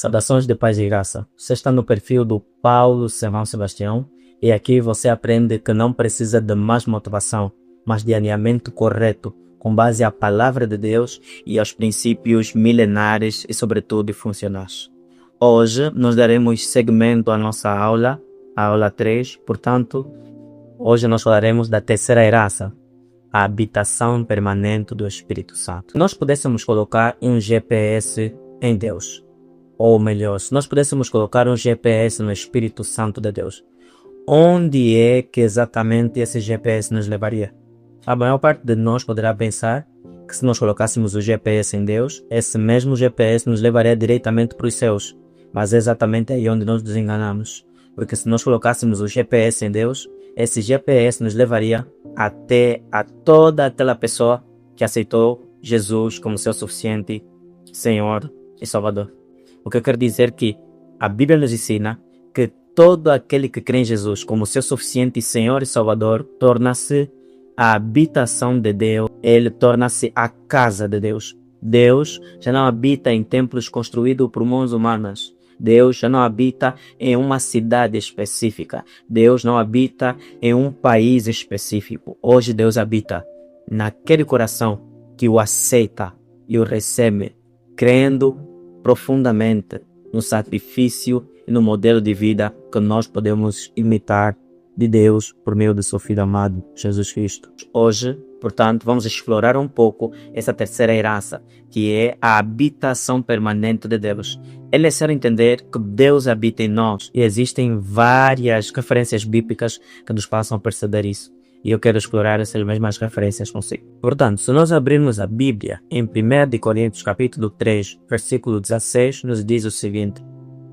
Saudações de paz e graça. Você está no perfil do Paulo Servão Sebastião e aqui você aprende que não precisa de mais motivação, mas de alinhamento correto, com base à palavra de Deus e aos princípios milenares e, sobretudo, funcionais. Hoje nós daremos segmento à nossa aula, a aula 3, portanto, hoje nós falaremos da terceira herança, a habitação permanente do Espírito Santo. Nós pudéssemos colocar um GPS em Deus. Ou melhor, se nós pudéssemos colocar um GPS no Espírito Santo de Deus, onde é que exatamente esse GPS nos levaria? A maior parte de nós poderá pensar que se nós colocássemos o GPS em Deus, esse mesmo GPS nos levaria diretamente para os céus. Mas é exatamente aí onde nós nos enganamos. Porque se nós colocássemos o GPS em Deus, esse GPS nos levaria até a toda aquela pessoa que aceitou Jesus como seu suficiente Senhor e Salvador. O que eu quero dizer é que a Bíblia nos ensina que todo aquele que crê em Jesus como seu suficiente Senhor e Salvador torna-se a habitação de Deus, ele torna-se a casa de Deus. Deus já não habita em templos construídos por mãos humanas. Deus já não habita em uma cidade específica. Deus não habita em um país específico. Hoje Deus habita naquele coração que o aceita e o recebe, crendo profundamente no sacrifício e no modelo de vida que nós podemos imitar de Deus por meio de seu Filho amado, Jesus Cristo. Hoje, portanto, vamos explorar um pouco essa terceira herança, que é a habitação permanente de Deus. É necessário entender que Deus habita em nós e existem várias referências bíblicas que nos façam perceber isso. E eu quero explorar essas mesmas referências consigo. Portanto, se nós abrirmos a Bíblia em 1 Coríntios capítulo 3, versículo 16, nos diz o seguinte: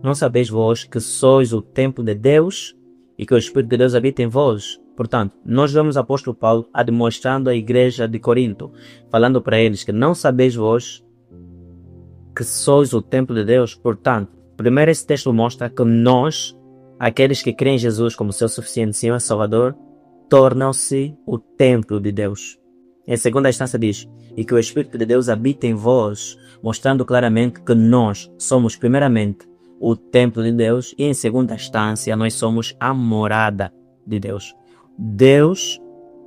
não sabeis vós que sois o templo de Deus e que o Espírito de Deus habita em vós? Portanto, nós vemos o apóstolo Paulo admoestando a igreja de Corinto, falando para eles que não sabeis vós que sois o templo de Deus. Portanto, primeiro esse texto mostra que nós, aqueles que creem em Jesus como seu suficiente Senhor e Salvador, tornam-se o templo de Deus. Em segunda instância diz, e que o Espírito de Deus habita em vós, mostrando claramente que nós somos primeiramente o templo de Deus e em segunda instância nós somos a morada de Deus. Deus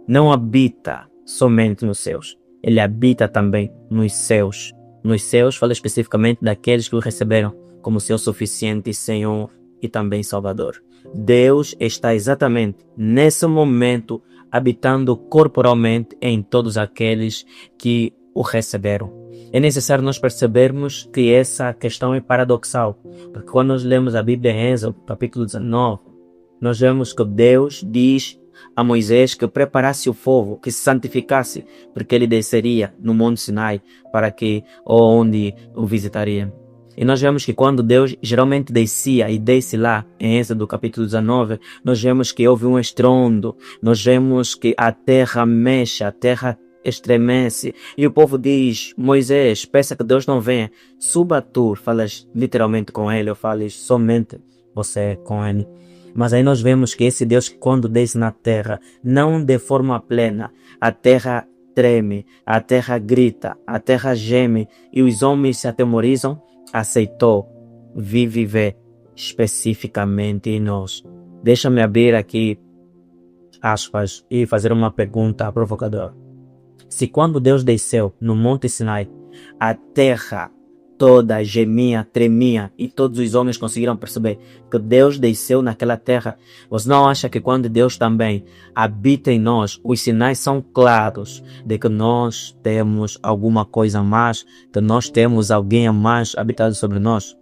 não habita somente nos céus, ele habita também nos céus. Nos céus fala especificamente daqueles que o receberam como seu suficiente Senhor e também Salvador. Deus está exatamente nesse momento habitando corporalmente em todos aqueles que o receberam. É necessário nós percebermos que essa questão é paradoxal, porque quando nós lemos a Bíblia em Êxodo, capítulo 19, nós vemos que Deus diz a Moisés que preparasse o povo, que se santificasse, porque ele desceria no Monte Sinai para que onde o visitaria. E nós vemos que quando Deus geralmente descia e desce lá, em Êxodo capítulo 19, nós vemos que houve um estrondo, nós vemos que a terra mexe, a terra estremece. E o povo diz, Moisés, peça que Deus não venha, suba tu, falas literalmente com ele, ou falas somente você com ele. Mas aí nós vemos que esse Deus, quando desce na terra, não de forma plena, a terra treme, a terra grita, a terra geme e os homens se atemorizam, aceitou viver especificamente em nós. Deixa-me abrir aqui aspas e fazer uma pergunta provocadora. Se quando Deus desceu no Monte Sinai, a terra toda gemia, tremia e todos os homens conseguiram perceber que Deus desceu naquela terra, você não acha que quando Deus também habita em nós, os sinais são claros de que nós temos alguma coisa a mais, que nós temos alguém a mais habitado sobre nós?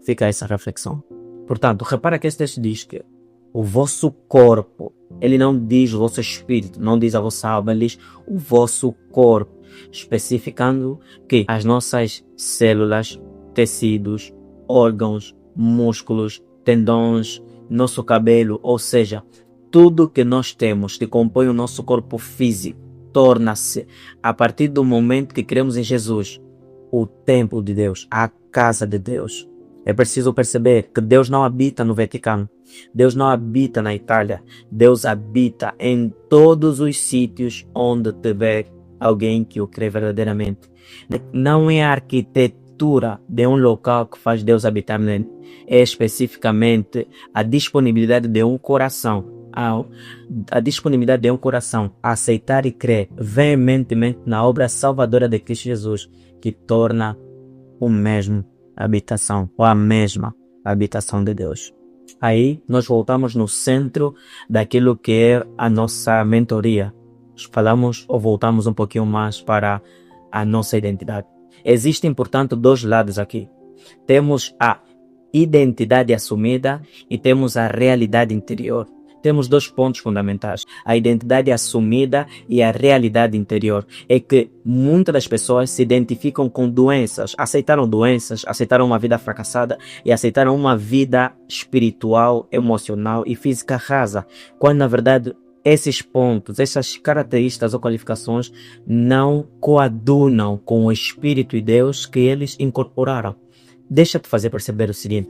Fica essa reflexão. Portanto, repara que este texto diz que o vosso corpo, ele não diz o vosso espírito, não diz a vossa alma, ele diz o vosso corpo, especificando que as nossas células, tecidos, órgãos, músculos, tendões, nosso cabelo, ou seja, tudo que nós temos que compõe o nosso corpo físico, torna-se, a partir do momento que cremos em Jesus, o templo de Deus, a casa de Deus. É preciso perceber que Deus não habita no Vaticano, Deus não habita na Itália, Deus habita em todos os sítios onde tiver alguém que o crê verdadeiramente. Não é a estrutura de um local que faz Deus habitar nele é especificamente a disponibilidade de um coração. A disponibilidade de um coração a aceitar e crer veementemente na obra salvadora de Cristo Jesus, que torna o mesmo habitação, ou a mesma habitação de Deus. Aí nós voltamos no centro daquilo que é a nossa mentoria. Falamos ou voltamos um pouquinho mais para a nossa identidade. Existem, portanto, dois lados aqui. Temos a identidade assumida e temos a realidade interior. Temos dois pontos fundamentais. A identidade assumida e a realidade interior. É que muitas das pessoas se identificam com doenças, aceitaram uma vida fracassada e aceitaram uma vida espiritual, emocional e física rasa, quando na verdade esses pontos, essas características ou qualificações não coadunam com o Espírito de Deus que eles incorporaram. Deixa-te fazer perceber o seguinte: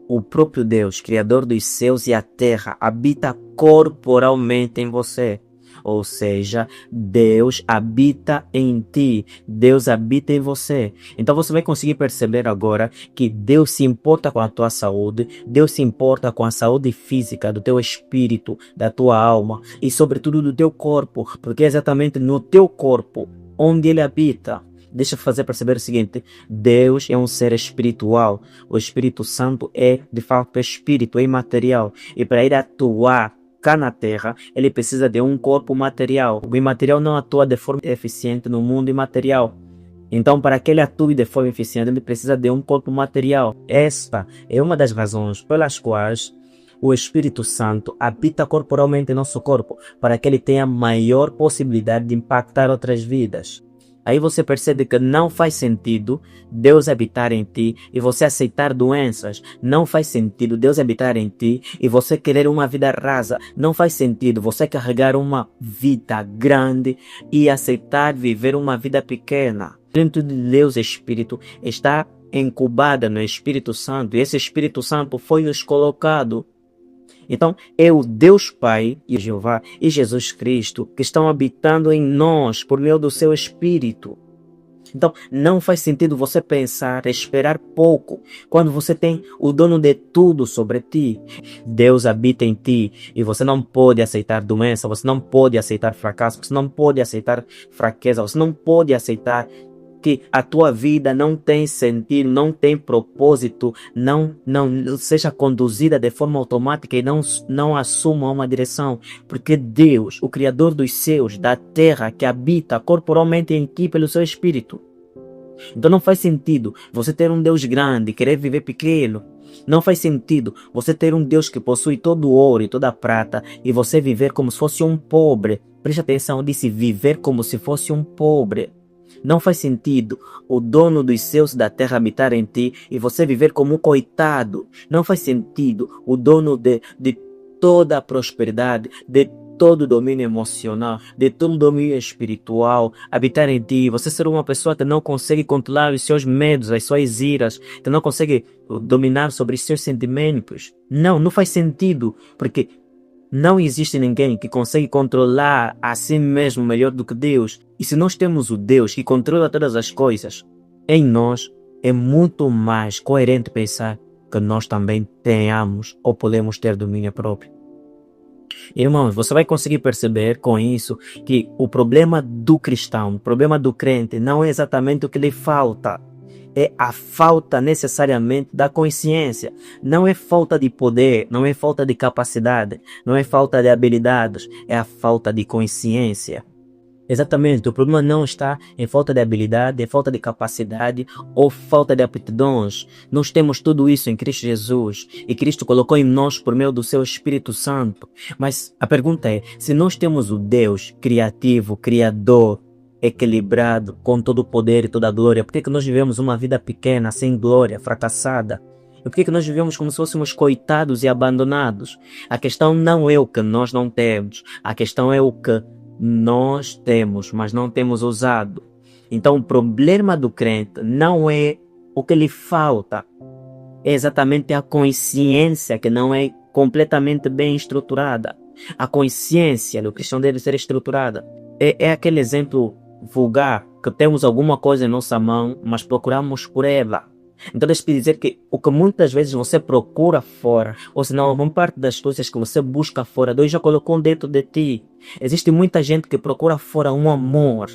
o próprio Deus, Criador dos céus e a terra, habita corporalmente em você. Ou seja, Deus habita em ti, Deus habita em você. Então você vai conseguir perceber agora que Deus se importa com a tua saúde, Deus se importa com a saúde física do teu espírito, da tua alma e sobretudo do teu corpo, porque é exatamente no teu corpo onde Ele habita. Deixa eu fazer perceber o seguinte: Deus é um ser espiritual. O Espírito Santo é, de fato, espírito, é imaterial. E para ele atuar cá na Terra, ele precisa de um corpo material. O imaterial não atua de forma eficiente no mundo imaterial. Então, para que ele atue de forma eficiente, ele precisa de um corpo material. Esta é uma das razões pelas quais o Espírito Santo habita corporalmente em nosso corpo, para que ele tenha maior possibilidade de impactar outras vidas. Aí você percebe que não faz sentido Deus habitar em ti e você aceitar doenças. Não faz sentido Deus habitar em ti e você querer uma vida rasa. Não faz sentido você carregar uma vida grande e aceitar viver uma vida pequena. Dentro de Deus Espírito está incubada no Espírito Santo e esse Espírito Santo foi nos colocado. Então, é o Deus Pai e Jeová e Jesus Cristo que estão habitando em nós por meio do seu Espírito. Então, não faz sentido você pensar, esperar pouco, quando você tem o dono de tudo sobre ti. Deus habita em ti e você não pode aceitar doença, você não pode aceitar fracasso, você não pode aceitar fraqueza, você não pode aceitar que a tua vida não tem sentido, não tem propósito, não seja conduzida de forma automática e não assuma uma direção, porque Deus, o Criador dos céus, da terra, que habita corporalmente em ti pelo seu Espírito. Então não faz sentido você ter um Deus grande, querer viver pequeno. Não faz sentido você ter um Deus que possui todo o ouro e toda a prata e você viver como se fosse um pobre. Preste atenção, eu disse viver como se fosse um pobre. Não faz sentido o dono dos céus da terra habitar em ti e você viver como um coitado. Não faz sentido o dono de toda a prosperidade, de todo o domínio emocional, de todo o domínio espiritual habitar em ti. Você ser uma pessoa que não consegue controlar os seus medos, as suas iras, que não consegue dominar sobre os seus sentimentos. Não faz sentido, porque não existe ninguém que consegue controlar a si mesmo melhor do que Deus. E se nós temos o Deus que controla todas as coisas, em nós é muito mais coerente pensar que nós também tenhamos ou podemos ter domínio próprio. Irmãos, você vai conseguir perceber com isso que o problema do cristão, o problema do crente não é exatamente o que lhe falta. É a falta necessariamente da consciência. Não é falta de poder, não é falta de capacidade, não é falta de habilidades, é a falta de consciência. Exatamente, o problema não está em falta de habilidade, em falta de capacidade ou falta de aptidões. Nós temos tudo isso em Cristo Jesus e Cristo colocou em nós por meio do seu Espírito Santo. Mas a pergunta é, se nós temos o Deus criativo, criador, equilibrado, com todo o poder e toda a glória, por que nós vivemos uma vida pequena, sem glória, fracassada? E por que nós vivemos como se fôssemos coitados e abandonados? A questão não é o que nós não temos, a questão é o que nós temos, mas não temos usado. Então o problema do crente não é o que lhe falta, é exatamente a consciência que não é completamente bem estruturada. A consciência do cristão deve ser estruturada. É aquele exemplo vulgar que temos alguma coisa em nossa mão, mas procuramos por ela. Então deixa-me dizer que o que muitas vezes você procura fora, ou senão uma parte das coisas que você busca fora, Deus já colocou dentro de ti. Existe muita gente que procura fora um amor,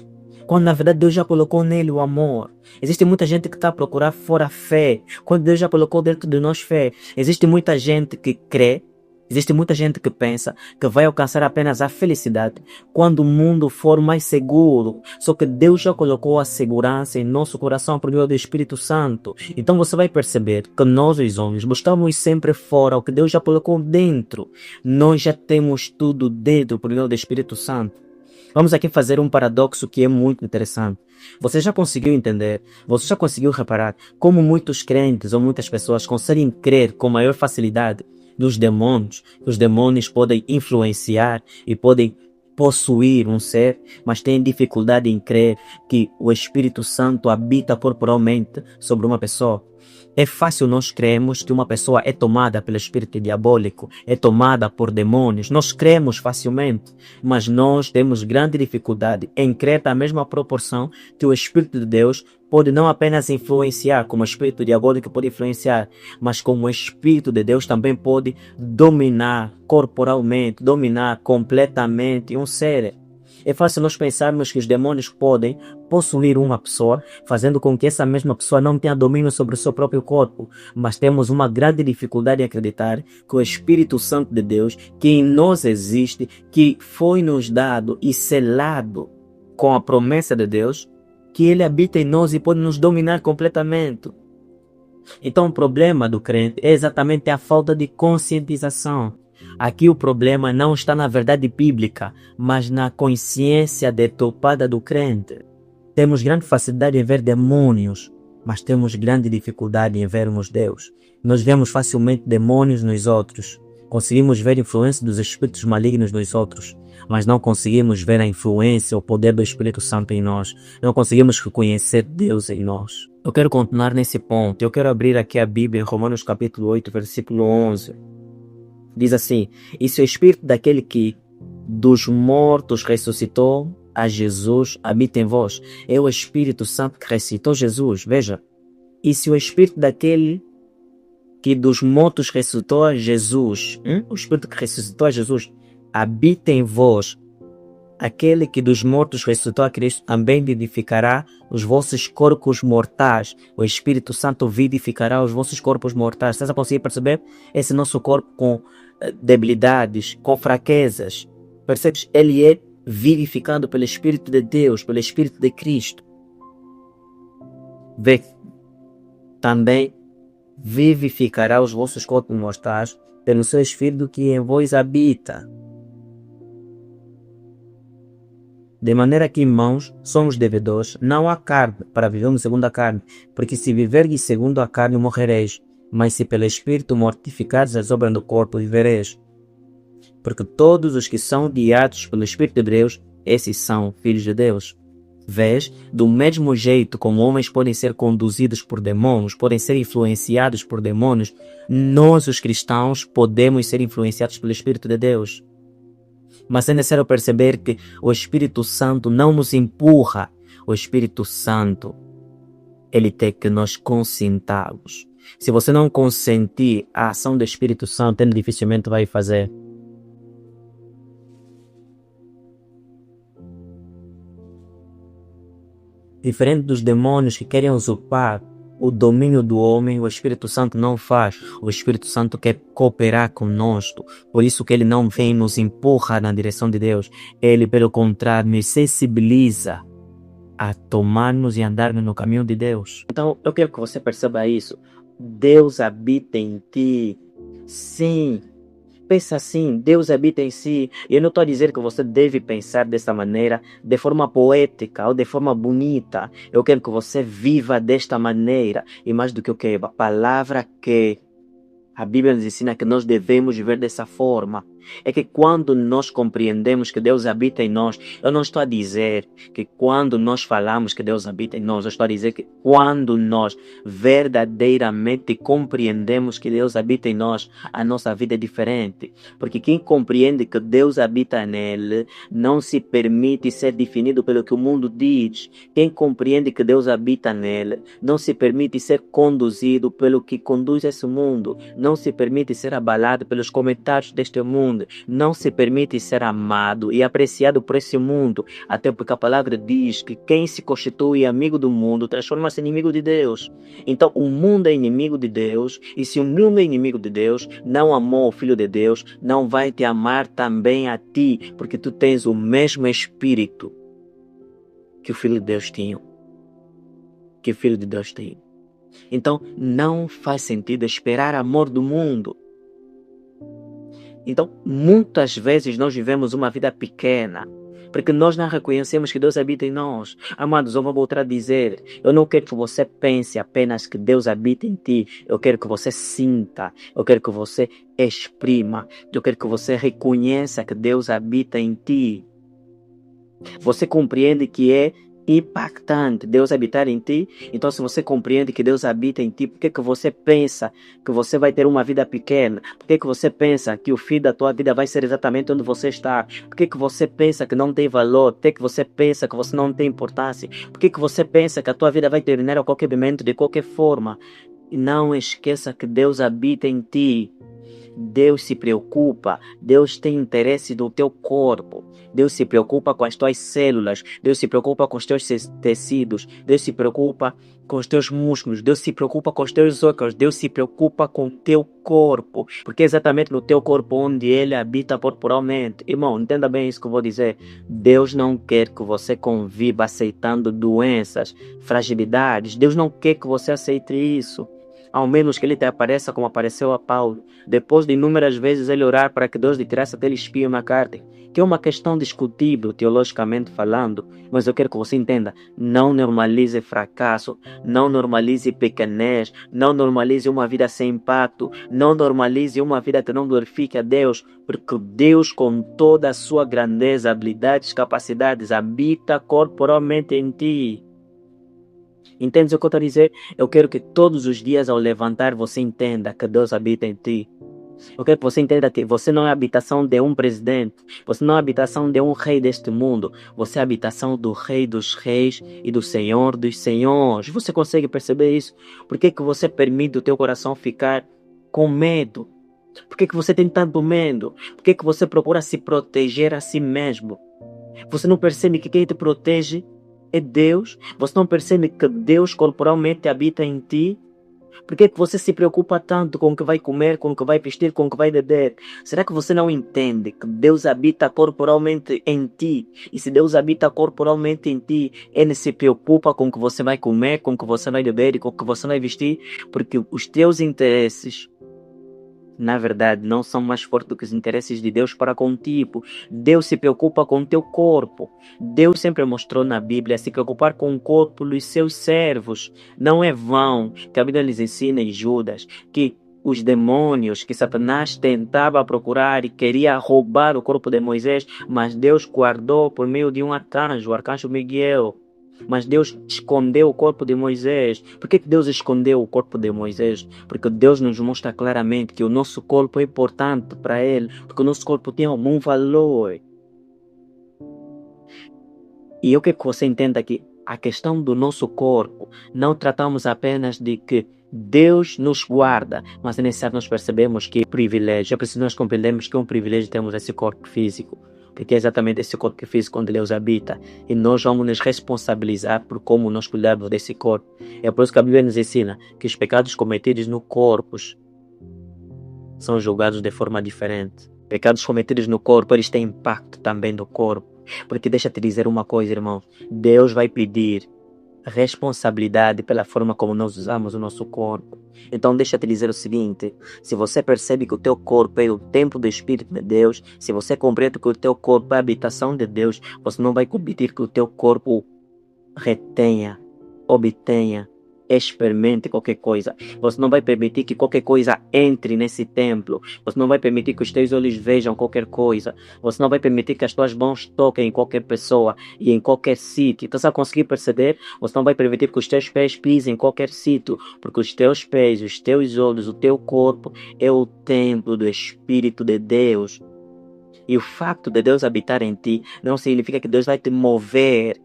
quando na verdade Deus já colocou nele o amor. Existe muita gente que está a procurar fora a fé, quando Deus já colocou dentro de nós fé. Existe muita gente que crê, existe muita gente que pensa que vai alcançar apenas a felicidade quando o mundo for mais seguro. Só que Deus já colocou a segurança em nosso coração por meio do Espírito Santo. Então você vai perceber que nós, os homens, buscamos sempre fora o que Deus já colocou dentro. Nós já temos tudo dentro por meio do Espírito Santo. Vamos aqui fazer um paradoxo que é muito interessante. Você já conseguiu entender, você já conseguiu reparar como muitos crentes ou muitas pessoas conseguem crer com maior facilidade dos demônios, que os demônios podem influenciar e podem possuir um ser, mas têm dificuldade em crer que o Espírito Santo habita corporalmente sobre uma pessoa. É fácil nós cremos que uma pessoa é tomada pelo espírito diabólico, é tomada por demônios. Nós cremos facilmente, mas nós temos grande dificuldade em crer da mesma proporção que o Espírito de Deus pode não apenas influenciar, como o espírito diabólico pode influenciar, mas como o Espírito de Deus também pode dominar corporalmente, dominar completamente um ser. É fácil nós pensarmos que os demônios podem possuir uma pessoa, fazendo com que essa mesma pessoa não tenha domínio sobre o seu próprio corpo. Mas temos uma grande dificuldade em acreditar que o Espírito Santo de Deus, que em nós existe, que foi nos dado e selado com a promessa de Deus, que Ele habita em nós e pode nos dominar completamente. Então o problema do crente é exatamente a falta de conscientização. Aqui o problema não está na verdade bíblica, mas na consciência deturpada do crente. Temos grande facilidade em ver demônios, mas temos grande dificuldade em vermos Deus. Nós vemos facilmente demônios nos outros. Conseguimos ver a influência dos espíritos malignos nos outros, mas não conseguimos ver a influência, o poder do Espírito Santo em nós. Não conseguimos reconhecer Deus em nós. Eu quero continuar nesse ponto. Eu quero abrir aqui a Bíblia em Romanos capítulo 8, versículo 11. Diz assim: e se o Espírito daquele que dos mortos ressuscitou a Jesus habita em vós, é o Espírito Santo que ressuscitou Jesus. Veja, e se o Espírito daquele que dos mortos ressuscitou a Jesus, o Espírito que ressuscitou a Jesus habita em vós, aquele que dos mortos ressuscitou a Cristo também vivificará os vossos corpos mortais. O Espírito Santo vivificará os vossos corpos mortais. Você consegue perceber? Esse nosso corpo com debilidades, com fraquezas, percebes? Ele é vivificado pelo Espírito de Deus, pelo Espírito de Cristo. Vê, também vivificará os vossos corpos mortais pelo seu Espírito que em vós habita. De maneira que, irmãos, somos devedores, não à carne, para vivermos segundo a carne, porque se viverdes segundo a carne, morrereis. Mas se pelo Espírito mortificares as obras do corpo, vivereis. Porque todos os que são guiados pelo Espírito de Deus, esses são filhos de Deus. Vês? Do mesmo jeito como homens podem ser conduzidos por demônios, podem ser influenciados por demônios, nós, os cristãos, podemos ser influenciados pelo Espírito de Deus. Mas é necessário perceber que o Espírito Santo não nos empurra. O Espírito Santo, ele tem que nos consentá-los. Se você não consentir a ação do Espírito Santo, ele dificilmente vai fazer. Diferente dos demônios que querem usurpar o domínio do homem, o Espírito Santo não faz. O Espírito Santo quer cooperar conosco. Por isso que ele não vem nos empurra na direção de Deus. Ele, pelo contrário, nos sensibiliza a tomar-nos e andarmos no caminho de Deus. Então, eu quero que você perceba isso. Deus habita em ti. Sim. Pensa assim, Deus habita em si. E eu não estou a dizer que você deve pensar dessa maneira, de forma poética ou de forma bonita. Eu quero que você viva desta maneira. E mais do que o que? A palavra que A Bíblia nos ensina que nós devemos viver dessa forma. É que quando nós compreendemos que Deus habita em nós, eu não estou a dizer que quando nós falamos que Deus habita em nós, eu estou a dizer que quando nós verdadeiramente compreendemos que Deus habita em nós, a nossa vida é diferente. Porque quem compreende que Deus habita nele, não se permite ser definido pelo que o mundo diz. Quem compreende que Deus habita nele, não se permite ser conduzido pelo que conduz esse mundo. Não se permite ser abalado pelos comentários deste mundo. Não se permite ser amado e apreciado por esse mundo. Até porque a palavra diz que quem se constitui amigo do mundo transforma-se em inimigo de Deus. Então o mundo é inimigo de Deus. E se o mundo é inimigo de Deus, não amou o Filho de Deus, não vai te amar também a ti. Porque tu tens o mesmo espírito que o Filho de Deus tinha. Que o Filho de Deus tem. Então não faz sentido esperar amor do mundo. Então, muitas vezes nós vivemos uma vida pequena, porque nós não reconhecemos que Deus habita em nós. Amados, eu vou voltar a dizer, eu não quero que você pense apenas que Deus habita em ti. Eu quero que você sinta, eu quero que você exprima, eu quero que você reconheça que Deus habita em ti. Você compreende que é impactante Deus habitar em ti? Então, se você compreende que Deus habita em ti, por que você pensa que você vai ter uma vida pequena? Por que você pensa que o fim da tua vida vai ser exatamente onde você está? Por que você pensa que não tem valor? Por que você pensa que você não tem importância? Por que você pensa que a tua vida vai terminar a qualquer momento, de qualquer forma? E não esqueça que Deus habita em ti. Deus se preocupa, Deus tem interesse no teu corpo, Deus se preocupa com as tuas células, Deus se preocupa com os teus tecidos, Deus se preocupa com os teus músculos, Deus se preocupa com os teus órgãos, Deus se preocupa com o teu corpo, porque é exatamente no teu corpo onde Ele habita corporalmente. Irmão, entenda bem isso que eu vou dizer. Deus não quer que você conviva aceitando doenças, fragilidades, Deus não quer que você aceite isso. Ao menos que ele te apareça como apareceu a Paulo, depois de inúmeras vezes ele orar para que Deus lhe tirasse aquele espinho na carne, que é uma questão discutível teologicamente falando, mas eu quero que você entenda, não normalize fracasso, não normalize pequenez, não normalize uma vida sem impacto, não normalize uma vida que não glorifique a Deus, porque Deus, com toda a sua grandeza, habilidades, capacidades, habita corporalmente em ti. Entende o que eu estou a dizer? Eu quero que todos os dias ao levantar você entenda que Deus habita em ti. Eu quero que você entenda que você não é a habitação de um presidente. Você não é a habitação de um rei deste mundo. Você é a habitação do Rei dos Reis e do Senhor dos Senhores. Você consegue perceber isso? Por que você permite o teu coração ficar com medo? Por que você tem tanto medo? Por que você procura se proteger a si mesmo? Você não percebe que quem te protege é Deus? Você não percebe que Deus corporalmente habita em ti? Por que você se preocupa tanto com o que vai comer, com o que vai vestir, com o que vai beber? Será que você não entende que Deus habita corporalmente em ti? E se Deus habita corporalmente em ti, Ele se preocupa com o que você vai comer, com o que você vai beber e com o que você vai vestir? Porque os teus interesses, na verdade, não são mais fortes do que os interesses de Deus para contigo. Deus se preocupa com o teu corpo. Deus sempre mostrou na Bíblia se preocupar com o corpo dos seus servos. Não é vão que a Bíblia lhes ensina em Judas que os demônios que Satanás tentava procurar e queria roubar o corpo de Moisés, mas Deus guardou por meio de um arcanjo, o arcanjo Miguel. Mas Deus escondeu o corpo de Moisés. Por que Deus escondeu o corpo de Moisés? Porque Deus nos mostra claramente que o nosso corpo é importante para Ele, porque o nosso corpo tem algum valor. E eu quero que você entenda que a questão do nosso corpo, não tratamos apenas de que Deus nos guarda, mas é necessário nós percebermos que é privilégio. É preciso nós compreendermos que é um privilégio termos esse corpo físico. Porque é exatamente esse corpo físico onde Deus habita. E nós vamos nos responsabilizar por como nós cuidamos desse corpo. É por isso que a Bíblia nos ensina que os pecados cometidos no corpo são julgados de forma diferente. Pecados cometidos no corpo, eles têm impacto também no corpo. Porque deixa eu te dizer uma coisa, irmão. Deus vai pedir responsabilidade pela forma como nós usamos o nosso corpo. Então deixa eu te dizer o seguinte: se você percebe que o teu corpo é o templo do Espírito de Deus, se você compreende que o teu corpo é a habitação de Deus, você não vai permitir que o teu corpo retenha, obtenha experimente qualquer coisa. Você não vai permitir que qualquer coisa entre nesse templo. Você não vai permitir que os teus olhos vejam qualquer coisa. Você não vai permitir que as tuas mãos toquem em qualquer pessoa e em qualquer sítio. Então, você vai conseguir perceber? Você não vai permitir que os teus pés pisem em qualquer sítio, porque os teus pés, os teus olhos, o teu corpo é o templo do Espírito de Deus. E o facto de Deus habitar em ti não significa que Deus vai te mover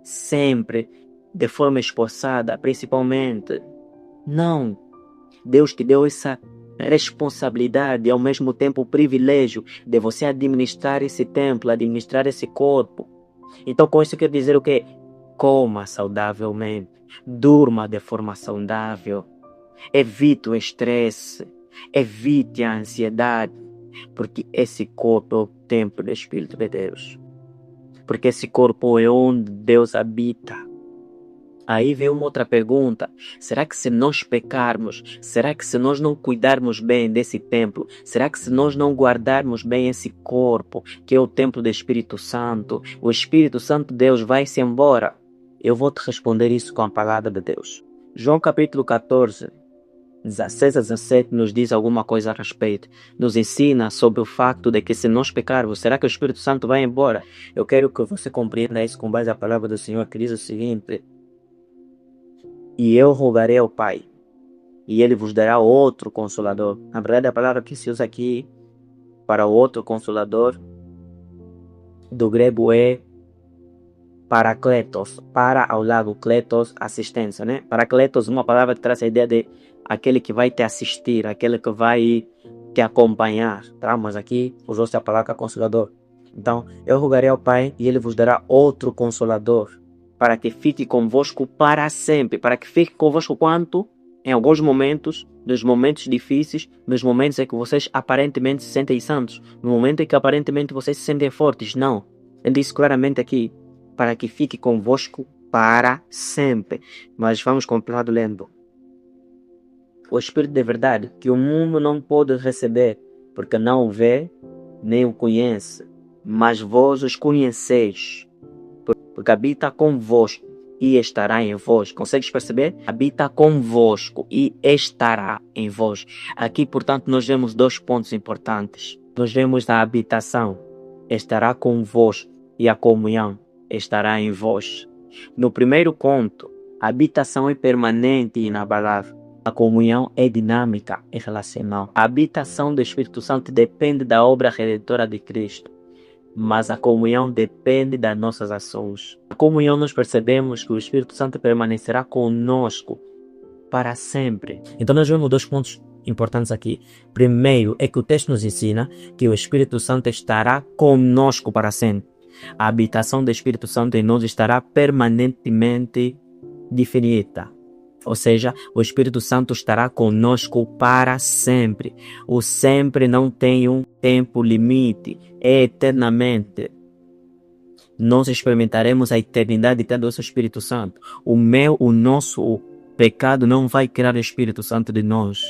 sempre de forma esforçada, principalmente. Não. Deus te deu essa responsabilidade e ao mesmo tempo o privilégio de você administrar esse templo, administrar esse corpo. Então, com isso eu quero dizer o quê? Coma saudavelmente, durma de forma saudável, evite o estresse, evite a ansiedade, porque esse corpo é o templo do Espírito de Deus. Porque esse corpo é onde Deus habita. Aí vem uma outra pergunta. Será que se nós pecarmos, será que se nós não cuidarmos bem desse templo, será que se nós não guardarmos bem esse corpo, que é o templo do Espírito Santo, o Espírito Santo de Deus vai-se embora? Eu vou te responder isso com a palavra de Deus. João capítulo 14, 16 a 17 nos diz alguma coisa a respeito. Nos ensina sobre o facto de que se nós pecarmos, será que o Espírito Santo vai embora? Eu quero que você compreenda isso com base na palavra do Senhor, que diz o seguinte: e eu rogarei ao Pai, e Ele vos dará outro Consolador. Na verdade, a palavra que se usa aqui para o outro Consolador, do grego é Paracletos. Para ao lado, kletos, assistência, né? Paracletos é uma palavra que traz a ideia de aquele que vai te assistir, aquele que vai te acompanhar, tá? Mas aqui usou-se a palavra Consolador. Então, eu rogarei ao Pai, e Ele vos dará outro Consolador, para que fique convosco para sempre. Para que fique convosco quanto? Em alguns momentos, nos momentos difíceis, nos momentos em que vocês aparentemente se sentem santos, no momento em que aparentemente vocês se sentem fortes. Não. Ele diz claramente aqui, para que fique convosco para sempre. Mas vamos continuar lendo. O Espírito de verdade, que o mundo não pode receber, porque não o vê, nem o conhece. Mas vós os conheceis, porque habita convosco e estará em vós. Consegues perceber? Habita convosco e estará em vós. Aqui, portanto, nós vemos dois pontos importantes. Nós vemos a habitação, estará convosco, e a comunhão estará em vós. No primeiro ponto, a habitação é permanente e inabalável. A comunhão é dinâmica e relacional. A habitação do Espírito Santo depende da obra redentora de Cristo, mas a comunhão depende das nossas ações. A comunhão, nós percebemos que o Espírito Santo permanecerá conosco para sempre. Então nós vemos dois pontos importantes aqui. Primeiro é que o texto nos ensina que o Espírito Santo estará conosco para sempre. A habitação do Espírito Santo em nós estará permanentemente definida. Ou seja, o Espírito Santo estará conosco para sempre. O sempre não tem um tempo limite, é eternamente. Nós experimentaremos a eternidade tendo o Espírito Santo. O nosso pecado não vai tirar o Espírito Santo de nós.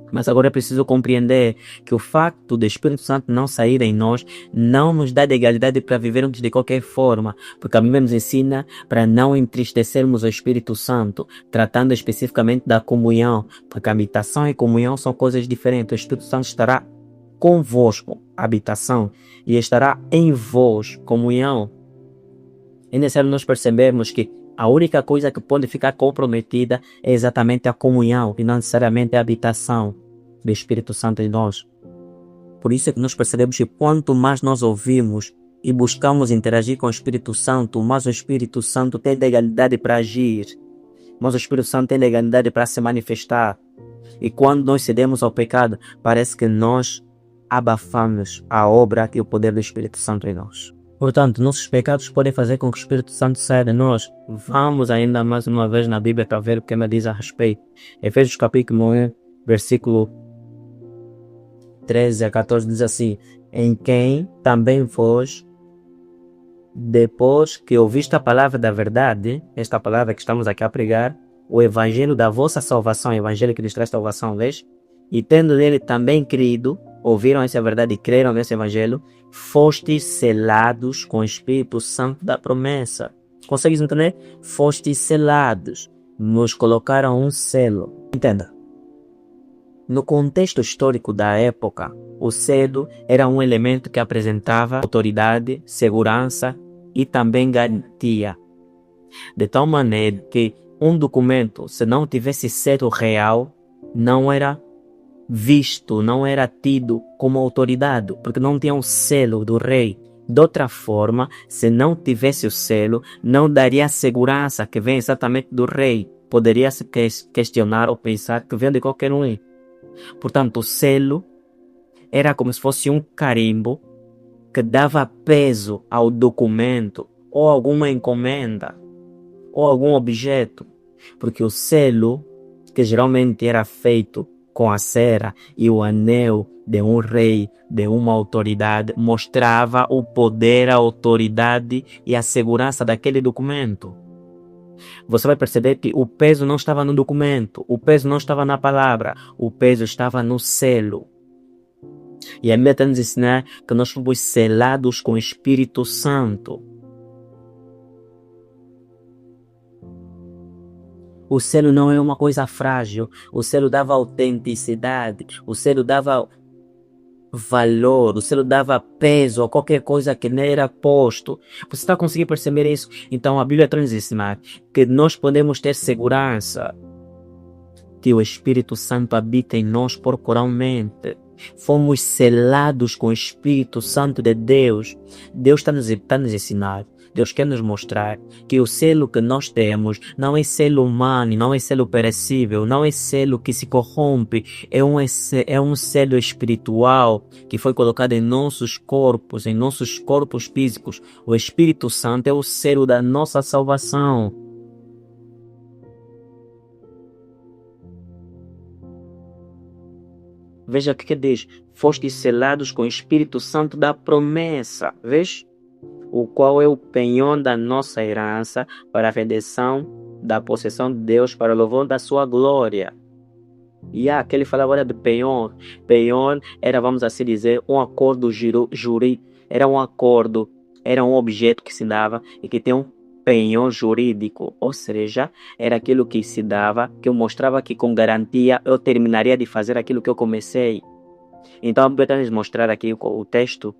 Mas agora é preciso compreender que o facto do Espírito Santo não sair em nós não nos dá legalidade para vivermos de qualquer forma, porque a Bíblia nos ensina para não entristecermos o Espírito Santo, tratando especificamente da comunhão, porque a habitação e comunhão são coisas diferentes. O Espírito Santo estará convosco, habitação, e estará em vós, comunhão. É necessário nós percebermos que a única coisa que pode ficar comprometida é exatamente a comunhão, e não necessariamente a habitação do Espírito Santo em nós. Por isso é que nós percebemos que quanto mais nós ouvimos e buscamos interagir com o Espírito Santo, mais o Espírito Santo tem legalidade para agir, mais o Espírito Santo tem legalidade para se manifestar. E quando nós cedemos ao pecado, parece que nós abafamos a obra e o poder do Espírito Santo em nós. Portanto, nossos pecados podem fazer com que o Espírito Santo saia de nós. Vamos ainda mais uma vez na Bíblia para ver o que me diz a respeito. Efésios capítulo 1, versículo 13 a 14 diz assim: em quem também vós, depois que ouviste a palavra da verdade, esta palavra que estamos aqui a pregar, o evangelho da vossa salvação, o evangelho que lhes traz salvação, vês? E tendo nele também crido, ouviram essa verdade e creram nesse evangelho, fostes selados com o Espírito Santo da promessa. Consegues entender? Fostes selados. nos colocaram um selo. Entenda. No contexto histórico da época, o selo era um elemento que apresentava autoridade, segurança e também garantia. De tal maneira que um documento, se não tivesse selo real, não era visto, não era tido como autoridade, porque não tinha o selo do rei. De outra forma, se não tivesse o selo, não daria a segurança que vem exatamente do rei. Poderia se questionar ou pensar que vem de qualquer um. Portanto, o selo era como se fosse um carimbo que dava peso ao documento ou alguma encomenda ou algum objeto, porque o selo, que geralmente era feito com a cera e o anel de um rei, de uma autoridade, mostrava o poder, a autoridade e a segurança daquele documento. Você vai perceber que o peso não estava no documento, o peso não estava na palavra, o peso estava no selo. E a Bíblia está nos ensinar que nós fomos selados com o Espírito Santo. O selo não é uma coisa frágil. O selo dava autenticidade. O selo dava valor. O selo dava peso a qualquer coisa que não era posto. Você está conseguindo perceber isso? Então a Bíblia está nos ensinar que nós podemos ter segurança que o Espírito Santo habita em nós corporalmente. Fomos selados com o Espírito Santo de Deus. Deus está nos ensinar. Deus quer nos mostrar que o selo que nós temos não é selo humano, não é selo perecível, não é selo que se corrompe, é um selo espiritual que foi colocado em nossos corpos físicos. O Espírito Santo é o selo da nossa salvação. Veja o que diz: fostes selados com o Espírito Santo da promessa. Vês? O qual é o penhor da nossa herança para a redenção da possessão de Deus, para o louvor da sua glória. E aquele falava agora de penhor. Penhor era, vamos assim dizer, um acordo jurídico. Era um acordo, era um objeto que se dava e que tem um penhor jurídico. Ou seja, era aquilo que se dava, que eu mostrava que com garantia eu terminaria de fazer aquilo que eu comecei. Então, vamos mostrar aqui o texto.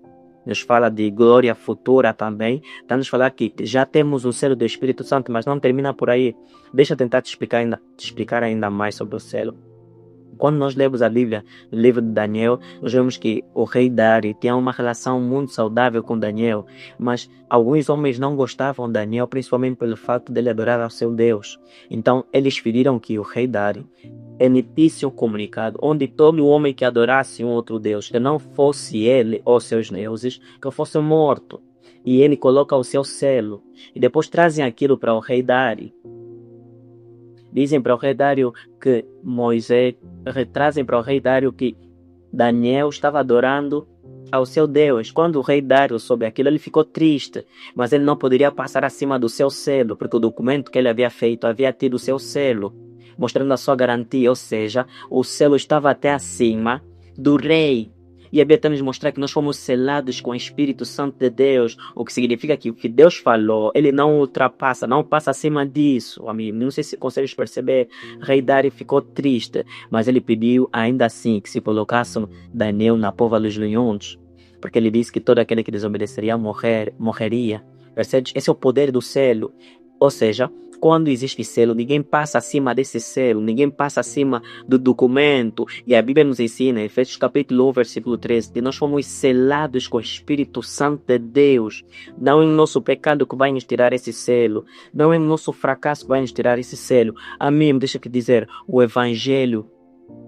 Nos fala de glória futura também. Está nos falar que já temos o selo do Espírito Santo, mas não termina por aí. Deixa eu tentar te explicar ainda mais sobre o selo. Quando nós lemos a Bíblia, no livro de Daniel, nós vemos que o rei Dário tinha uma relação muito saudável com Daniel, mas alguns homens não gostavam de Daniel, principalmente pelo fato de ele adorar ao seu Deus. Então, eles pediram que o rei Dário emitisse um comunicado onde todo homem que adorasse um outro Deus, que não fosse ele ou seus deuses, que fosse morto. E ele coloca o seu selo. E depois trazem aquilo para o rei Dário. Dizem para o rei Dário que trazem para o rei Dário que Daniel estava adorando ao seu Deus. Quando o rei Dário soube aquilo, ele ficou triste, mas ele não poderia passar acima do seu selo, porque o documento que ele havia feito havia tido o seu selo, mostrando a sua garantia, ou seja, o selo estava até acima do rei. E a Bíblia também nos mostrar que nós fomos selados com o Espírito Santo de Deus, o que significa que o que Deus falou, ele não ultrapassa, não passa acima disso. Amigo, não sei se consegues perceber. Rei Dário ficou triste, mas ele pediu ainda assim que se colocassem Daniel na pova dos leões, porque ele disse que todo aquele que desobedeceria morreria. Percebes? Esse é o poder do selo. Ou seja, quando existe selo, ninguém passa acima desse selo, ninguém passa acima do documento. E a Bíblia nos ensina, em Efésios capítulo 1, versículo 13, que nós fomos selados com o Espírito Santo de Deus. Não é o nosso pecado que vai nos tirar esse selo, não é o nosso fracasso que vai nos tirar esse selo. A mim, deixa eu dizer, o Evangelho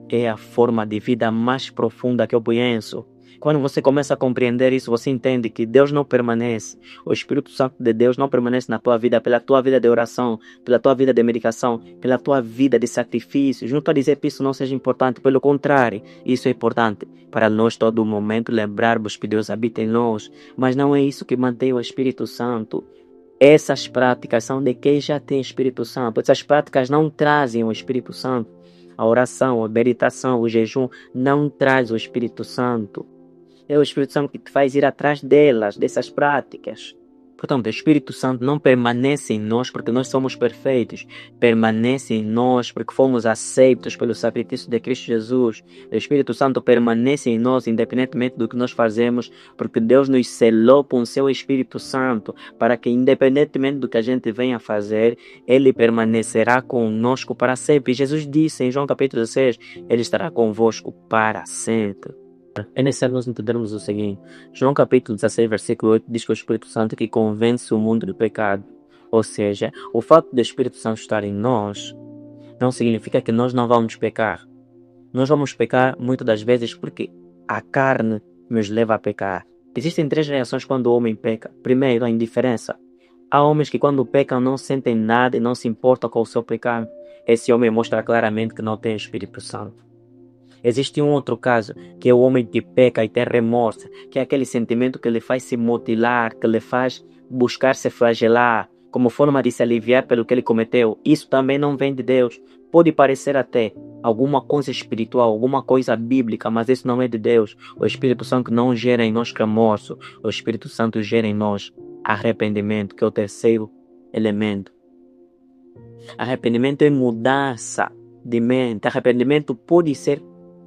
é a forma de vida mais profunda que eu conheço. Quando você começa a compreender isso, você entende que Deus não permanece, o Espírito Santo de Deus não permanece na tua vida pela tua vida de oração, pela tua vida de medicação, pela tua vida de sacrifícios. Não estou a dizer que isso não seja importante, pelo contrário, isso é importante para nós todo momento lembrarmos que Deus habita em nós, mas não é isso que mantém o Espírito Santo. Essas práticas são de quem já tem Espírito Santo. Essas práticas não trazem o Espírito Santo. A oração, a meditação, o jejum não traz o Espírito Santo. É o Espírito Santo que te faz ir atrás delas, dessas práticas. Portanto, o Espírito Santo não permanece em nós porque nós somos perfeitos. Permanece em nós porque fomos aceitos pelo sacrifício de Cristo Jesus. O Espírito Santo permanece em nós independentemente do que nós fazemos, porque Deus nos selou com o seu Espírito Santo para que, independentemente do que a gente venha fazer, Ele permanecerá conosco para sempre. E Jesus disse em João capítulo 6, Ele estará convosco para sempre. É necessário nós entendermos o seguinte: João capítulo 16, versículo 8 diz que o Espírito Santo que convence o mundo do pecado. Ou seja, o fato do Espírito Santo estar em nós não significa que nós não vamos pecar. Nós vamos pecar muitas das vezes porque a carne nos leva a pecar. Existem 3 reações quando o homem peca. Primeiro, a indiferença. Há homens que quando pecam não sentem nada e não se importam com o seu pecado. Esse homem mostra claramente que não tem Espírito Santo. Existe um outro caso, que é o homem que peca e tem remorso, que é aquele sentimento que lhe faz se mutilar, que lhe faz buscar se flagelar, como forma de se aliviar pelo que ele cometeu. Isso também não vem de Deus. Pode parecer até alguma coisa espiritual, alguma coisa bíblica, mas isso não é de Deus. O Espírito Santo não gera em nós remorso. O Espírito Santo gera em nós arrependimento, que é o terceiro elemento. Arrependimento é mudança de mente. Arrependimento pode ser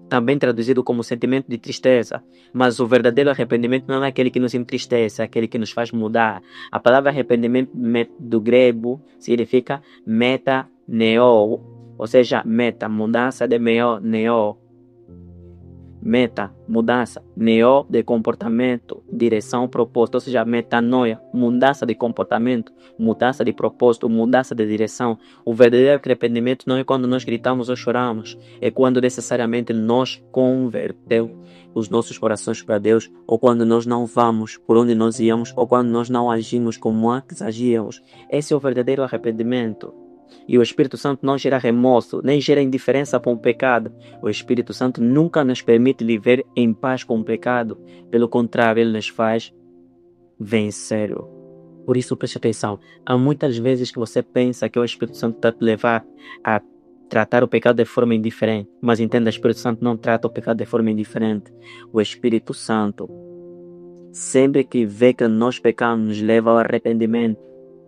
também traduzido como sentimento de tristeza, mas o verdadeiro arrependimento não é aquele que nos entristece, é aquele que nos faz mudar. A palavra arrependimento do grego significa metaneo, ou seja, meta, mudança de neo. Meta, mudança, neo de comportamento, direção, propósito, ou seja, metanoia, mudança de comportamento, mudança de propósito, mudança de direção. O verdadeiro arrependimento não é quando nós gritamos ou choramos, é quando necessariamente nós convertemos os nossos corações para Deus, ou quando nós não vamos por onde nós íamos, ou quando nós não agimos como antes agíamos. Esse é o verdadeiro arrependimento. E o Espírito Santo não gera remorso, nem gera indiferença com o pecado. O Espírito Santo nunca nos permite viver em paz com o pecado. Pelo contrário, ele nos faz vencer. Por isso, preste atenção. Há muitas vezes que você pensa que o Espírito Santo está te levar a tratar o pecado de forma indiferente. Mas entenda, o Espírito Santo não trata o pecado de forma indiferente. O Espírito Santo, sempre que vê que nós pecamos, nos leva ao arrependimento,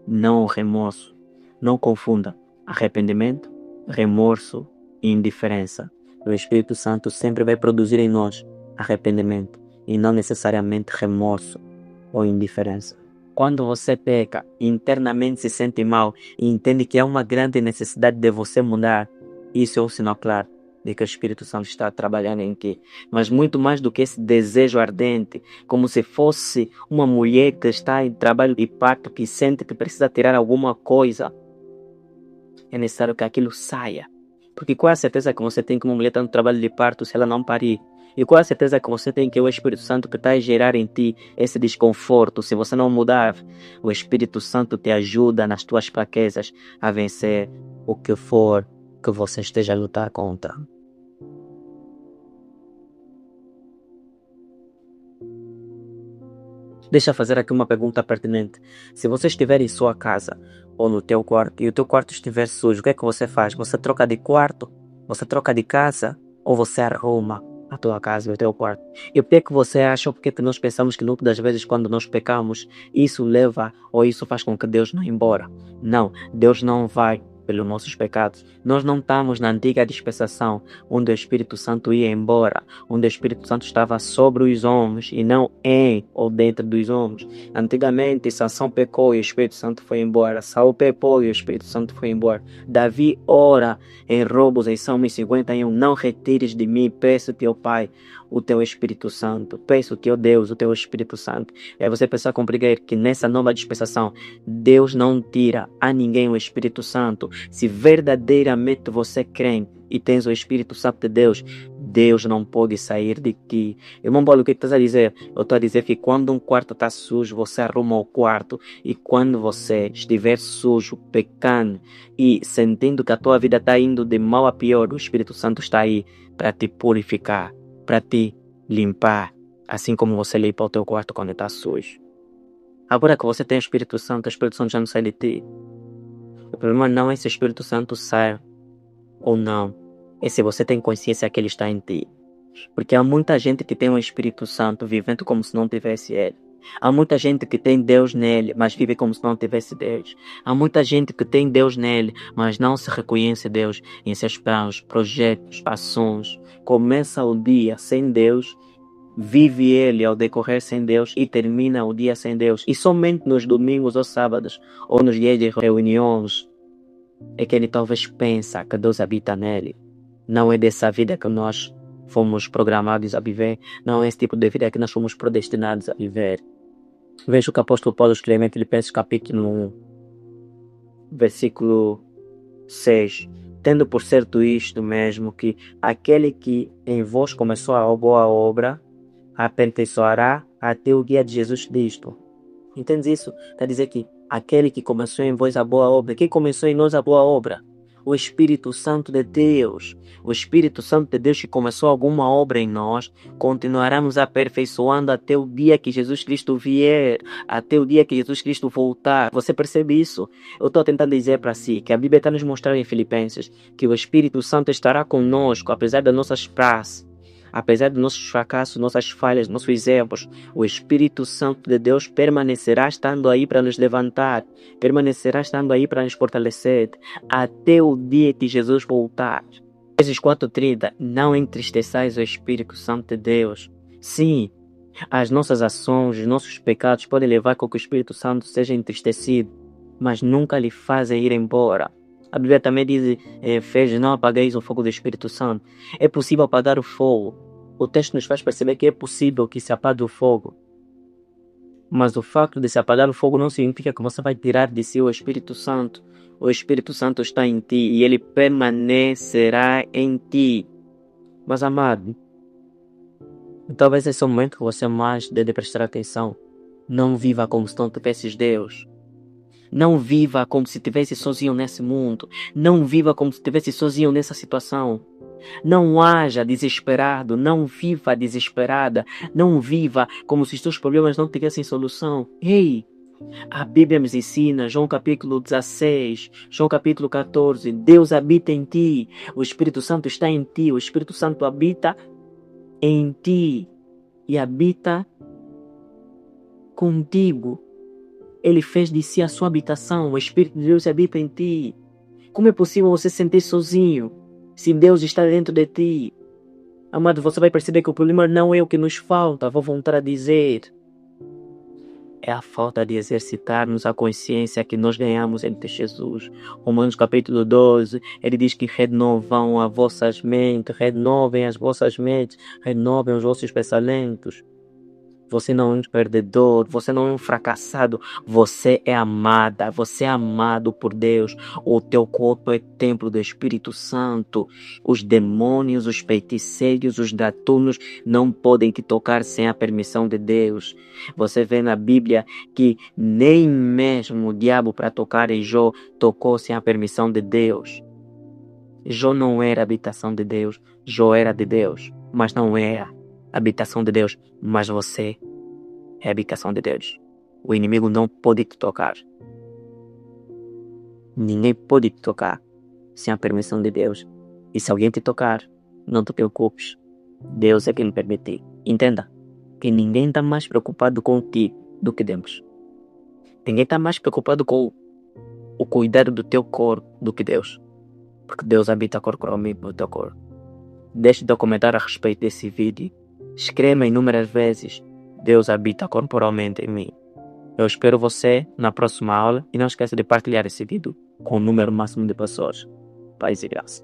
não ao remorso. Não confunda arrependimento, remorso e indiferença. O Espírito Santo sempre vai produzir em nós arrependimento e não necessariamente remorso ou indiferença. Quando você peca, internamente se sente mal e entende que há uma grande necessidade de você mudar, isso é um sinal claro de que o Espírito Santo está trabalhando em ti. Mas muito mais do que esse desejo ardente, como se fosse uma mulher que está em trabalho de parto, que sente que precisa tirar alguma coisa, é necessário que aquilo saia. Porque qual é a certeza que você tem que uma mulher está no trabalho de parto se ela não parir? E qual é a certeza que você tem que o Espírito Santo que está a gerar em ti esse desconforto, se você não mudar? O Espírito Santo te ajuda nas tuas fraquezas a vencer o que for que você esteja a lutar contra. Deixa eu fazer aqui uma pergunta pertinente. Se você estiver em sua casa ou no teu quarto e o teu quarto estiver sujo, o que é que você faz? Você troca de quarto? Você troca de casa? Ou você arruma a tua casa e o teu quarto? E por que você acha, ou por que nós pensamos que muitas das vezes quando nós pecamos, isso leva ou isso faz com que Deus não vá embora? Não, Deus não vai pelos nossos pecados. Nós não estamos na antiga dispensação, onde o Espírito Santo ia embora, onde o Espírito Santo estava sobre os homens e não em ou dentro dos homens. Antigamente, Sansão pecou e o Espírito Santo foi embora. Saul pecou e o Espírito Santo foi embora. Davi ora em Roubos, em Salmo 51, não retires de mim, peço-te, ó Pai, o teu Espírito Santo. Peço-te, ó Deus, o teu Espírito Santo. E aí você precisa compreender que nessa nova dispensação, Deus não tira a ninguém o Espírito Santo. Se verdadeiramente você crê e tens o Espírito Santo de Deus, Deus não pode sair de ti. Irmão Paulo, o que estás a dizer? Eu estou a dizer que quando um quarto está sujo, você arruma o quarto. E quando você estiver sujo, pecando e sentindo que a tua vida está indo de mal a pior, o Espírito Santo está aí para te purificar, para te limpar, assim como você limpa o teu quarto quando está sujo. Agora que você tem o Espírito Santo já não sai de ti. O problema não é se o Espírito Santo sai ou não, é se você tem consciência que ele está em ti. Porque há muita gente que tem o Espírito Santo vivendo como se não tivesse ele. Há muita gente que tem Deus nele, mas vive como se não tivesse Deus. Há muita gente que tem Deus nele, mas não se reconhece Deus em seus planos, projetos, ações. Começa o dia sem Deus, vive ele ao decorrer sem Deus e termina o dia sem Deus. E somente nos domingos ou sábados, ou nos dias de reuniões, é que ele talvez pensa que Deus habita nele. Não é dessa vida que nós fomos programados a viver. Não é esse tipo de vida que nós fomos predestinados a viver. Veja o que o apóstolo Paulo escreve em Filipenses capítulo 1, versículo 6. Tendo por certo isto mesmo, que aquele que em vós começou a boa obra, aperfeiçoará até o dia de Jesus Cristo. Entende isso? Está a dizer que aquele que começou em vós a boa obra, quem começou em nós a boa obra? O Espírito Santo de Deus. O Espírito Santo de Deus que começou alguma obra em nós, continuaremos aperfeiçoando até o dia que Jesus Cristo vier, até o dia que Jesus Cristo voltar. Você percebe isso? Eu estou tentando dizer para si que a Bíblia está nos mostrando em Filipenses que o Espírito Santo estará conosco, apesar das nossas praças. Apesar dos nossos fracassos, nossas falhas, nossos erros, o Espírito Santo de Deus permanecerá estando aí para nos levantar, permanecerá estando aí para nos fortalecer, até o dia que Jesus voltar. Efésios 4:30, não entristeçais o Espírito Santo de Deus. Sim, as nossas ações, os nossos pecados podem levar com que o Espírito Santo seja entristecido, mas nunca lhe fazem ir embora. A Bíblia também diz em Efésios, não apagueis o fogo do Espírito Santo. É possível apagar o fogo. O texto nos faz perceber que é possível que se apague o fogo. Mas o facto de se apagar o fogo não significa que você vai tirar de si o Espírito Santo. O Espírito Santo está em ti e ele permanecerá em ti. Mas amado, talvez esse é o momento que você mais deve prestar atenção. Não viva como se não tivesses Deus. Não viva como se estivesse sozinho nesse mundo. Não viva como se estivesse sozinho nessa situação. Não haja desesperado, não viva desesperada, não viva como se os seus problemas não tivessem solução. Ei, a Bíblia nos ensina, João capítulo 16, João capítulo 14, Deus habita em ti, o Espírito Santo está em ti, o Espírito Santo habita em ti e habita contigo. Ele fez de si a sua habitação, o Espírito de Deus habita em ti. Como é possível você se sentir sozinho se Deus está dentro de ti? Amado, você vai perceber que o problema não é o que nos falta, vou voltar a dizer. É a falta de exercitarmos a consciência que nós ganhamos entre Jesus. Romanos capítulo 12, ele diz que renovam as vossas mentes, renovem as vossas mentes, renovem os vossos pensamentos. Você não é um perdedor, você não é um fracassado, você é amada, você é amado por Deus. O teu corpo é templo do Espírito Santo. Os demônios, os feiticeiros, os gatunos não podem te tocar sem a permissão de Deus. Você vê na Bíblia que nem mesmo o diabo para tocar em Jó tocou sem a permissão de Deus. Jó não era a habitação de Deus, Jó era de Deus, mas não era habitação de Deus, mas você é a habitação de Deus. O inimigo não pode te tocar. Ninguém pode te tocar sem a permissão de Deus. E se alguém te tocar, não te preocupes. Deus é quem permite. Entenda que ninguém está mais preocupado com ti do que Deus. Ninguém está mais preocupado com o cuidado do teu corpo do que Deus. Porque Deus habita corporalmente no teu corpo. Deixe de comentar a respeito desse vídeo. Escreva inúmeras vezes: Deus habita corporalmente em mim. Eu espero você na próxima aula e não esqueça de partilhar esse vídeo com o número máximo de pessoas. Paz e graça.